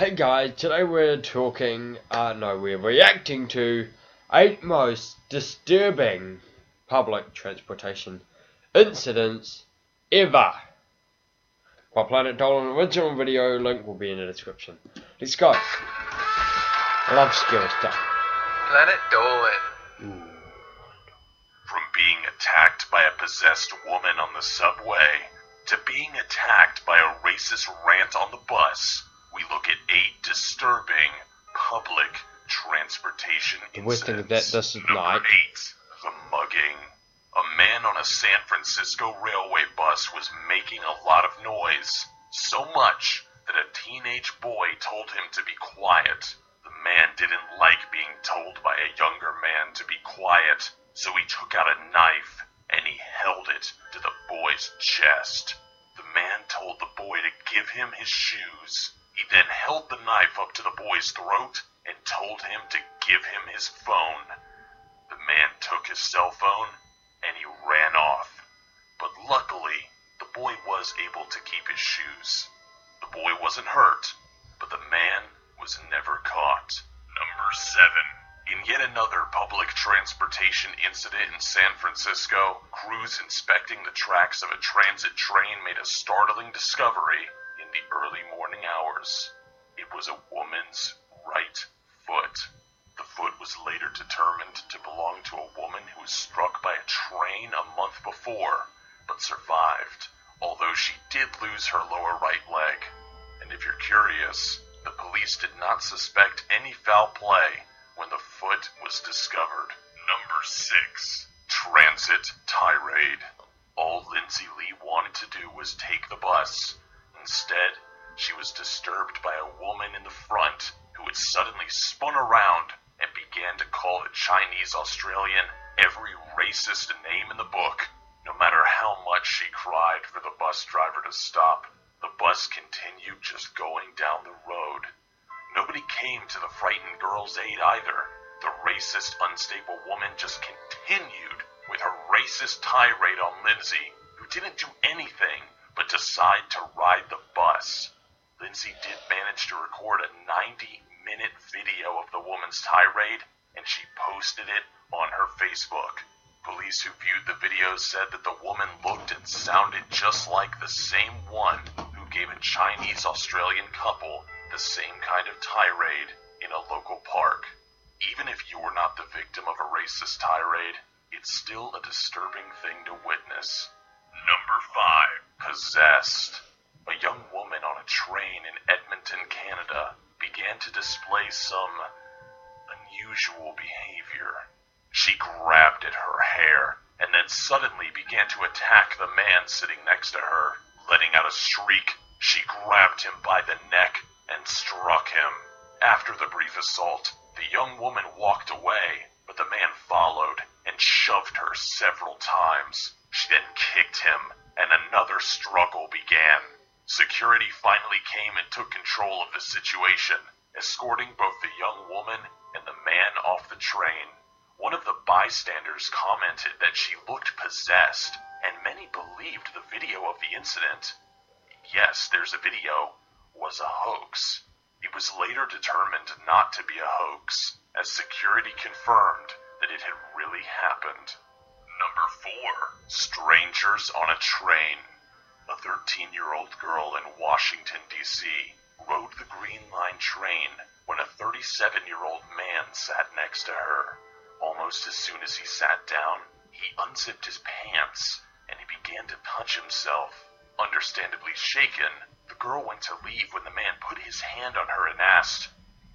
Hey guys, today we're reacting to 8 most disturbing public transportation incidents ever. My Planet Dolan original video link will be in the description. Let's go. I love scary stuff. Planet Dolan. From being attacked by a possessed woman on the subway to being attacked by a racist rant on the bus, we look at 8 disturbing public transportation The worst thing incidents. is that this is Number night. 8, the mugging. A man on a San Francisco railway bus was making a lot of noise, so much that a teenage boy told him to be quiet. The man didn't like being told by a younger man to be quiet, so he took out a knife and he held it to the boy's chest. The man told the boy to give him his shoes. He then held the knife up to the boy's throat and told him to give him his phone. The man took his cell phone and he ran off. But luckily, the boy was able to keep his shoes. The boy wasn't hurt, but the man was never caught. Number 7. In yet another public transportation incident in San Francisco, crews inspecting the tracks of a transit train made a startling discovery in the early morning hours. It was a woman's right foot. The foot was later determined to belong to a woman who was struck by a train a month before, but survived, although she did lose her lower right leg. And if you're curious, the police did not suspect any foul play when the foot was discovered. Number 6. Transit tirade. All Lindsay Lee wanted to do was take the bus. Instead, she was disturbed by a woman in the front who had suddenly spun around and began to call the Chinese Australian every racist name in the book. No matter how much she cried for the bus driver to stop, the bus continued just going down the road. Nobody came to the frightened girl's aid either. The racist, unstable woman just continued with her racist tirade on Lindsay, who didn't do anything but decide to ride the bus. Lindsay did manage to record a 90-minute video of the woman's tirade, and she posted it on her Facebook. Police who viewed the video said that the woman looked and sounded just like the same one who gave a Chinese-Australian couple the same kind of tirade in a local park. Even if you were not the victim of a racist tirade, it's still a disturbing thing to witness. Number 5. Possessed. A young woman on a train in Edmonton, Canada, began to display some unusual behavior. She grabbed at her hair and then suddenly began to attack the man sitting next to her. Letting out a shriek, she grabbed him by the neck and struck him. After the brief assault, the young woman walked away, but the man followed and shoved her several times. She then kicked him, and another struggle began. Security finally came and took control of the situation, escorting both the young woman and the man off the train. One of the bystanders commented that she looked possessed, and many believed the video of the incident, yes, there's a video, was a hoax. It was later determined not to be a hoax, as security confirmed that it had really happened. Number 4. Strangers on a train. A 13-year-old girl in Washington, D.C. rode the Green Line train when a 37-year-old man sat next to her. Almost as soon as he sat down, he unzipped his pants and he began to touch himself. Understandably shaken, the girl went to leave when the man put his hand on her and asked,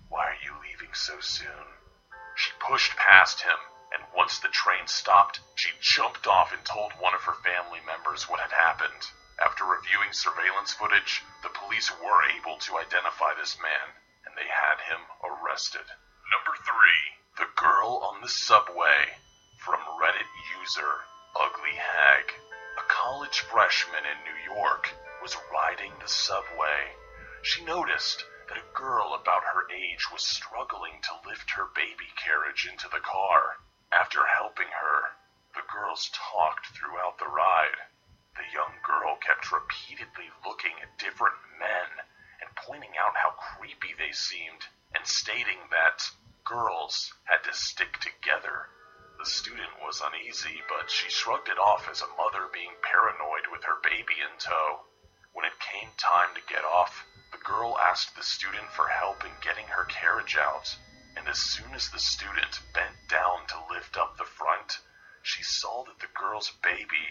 "Why are you leaving so soon?" She pushed past him, and once the train stopped, she jumped off and told one of her family members what had happened. After reviewing surveillance footage, the police were able to identify this man, and they had him arrested. Number 3. The girl on the subway. From Reddit user Ugly Hag. A college freshman in New York was riding the subway. She noticed that a girl about her age was struggling to lift her baby carriage into the car. After helping her, the girls talked throughout the ride. The young girl kept repeatedly looking at different men and pointing out how creepy they seemed and stating that girls had to stick together. The student was uneasy, but she shrugged it off as a mother being paranoid with her baby in tow. When it came time to get off, the girl asked the student for help in getting her carriage out, and as soon as the student bent down to lift up the front, she saw that the girl's baby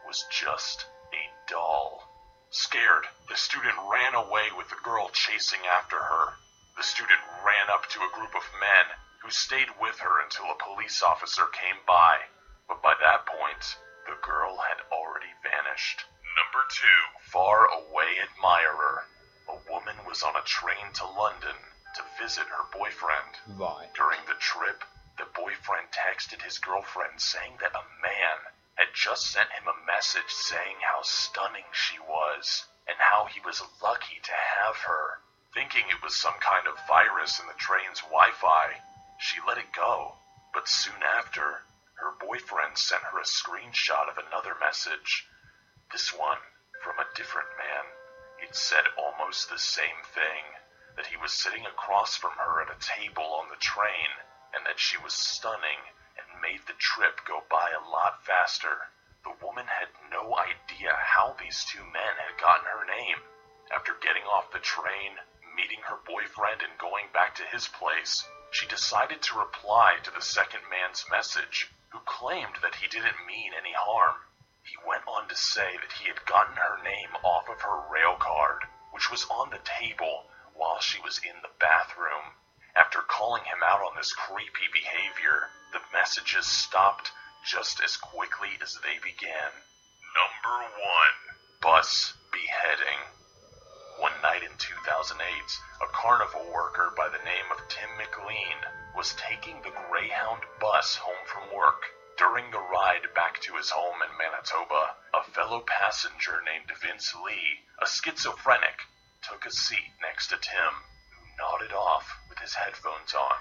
was just a doll. Scared, the student ran away with the girl chasing after her. The student ran up to a group of men who stayed with her until a police officer came by, but by that point, the girl had already vanished. Number 2. Far away admirer. A woman was on a train to London to visit her boyfriend. Right. During the trip, the boyfriend texted his girlfriend saying that a man had just sent him a message saying how stunning she was and how he was lucky to have her. Thinking it was some kind of virus in the train's Wi-Fi, she let it go, but soon after, her boyfriend sent her a screenshot of another message. This one, from a different man. It said almost the same thing, that he was sitting across from her at a table on the train, and that she was stunning and made the trip go by a lot faster. The woman had no idea how these two men had gotten her name. After getting off the train, meeting her boyfriend and going back to his place, she decided to reply to the second man's message, who claimed that he didn't mean any harm. He went on to say that he had gotten her name off of her rail card, which was on the table while she was in the bathroom. After calling him out on this creepy behavior, the messages stopped just as quickly as they began. Number 1. Bus beheading. One night in 2008, a carnival worker by the name of Tim McLean was taking the Greyhound bus home from work. During the ride back to his home in Manitoba, a fellow passenger named Vince Lee, a schizophrenic, took a seat next to Tim, who nodded off with his headphones on.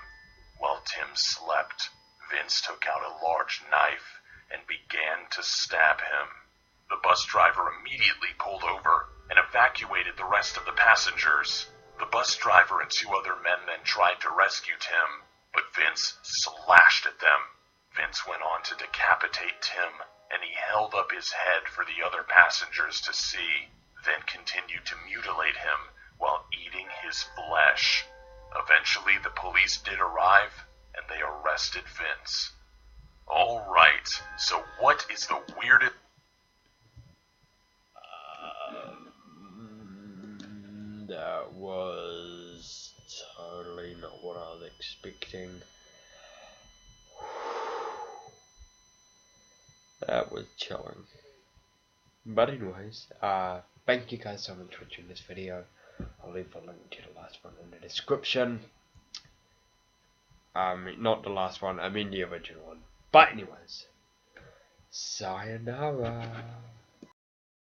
While Tim slept, Vince took out a large knife and began to stab him. The bus driver immediately pulled over and evacuated the rest of the passengers. The bus driver and 2 other men then tried to rescue Tim, but Vince slashed at them. Vince went on to decapitate Tim, and he held up his head for the other passengers to see, then continued to mutilate him while eating his flesh. Eventually, the police did arrive, and they arrested Vince. Alright, so what is the weirdest... That was totally not what I was expecting. That was chilling. But anyways, thank you guys so much for watching this video. I'll leave a link to the last one in the description. Not the last one, I mean the original one. But anyways, sayonara.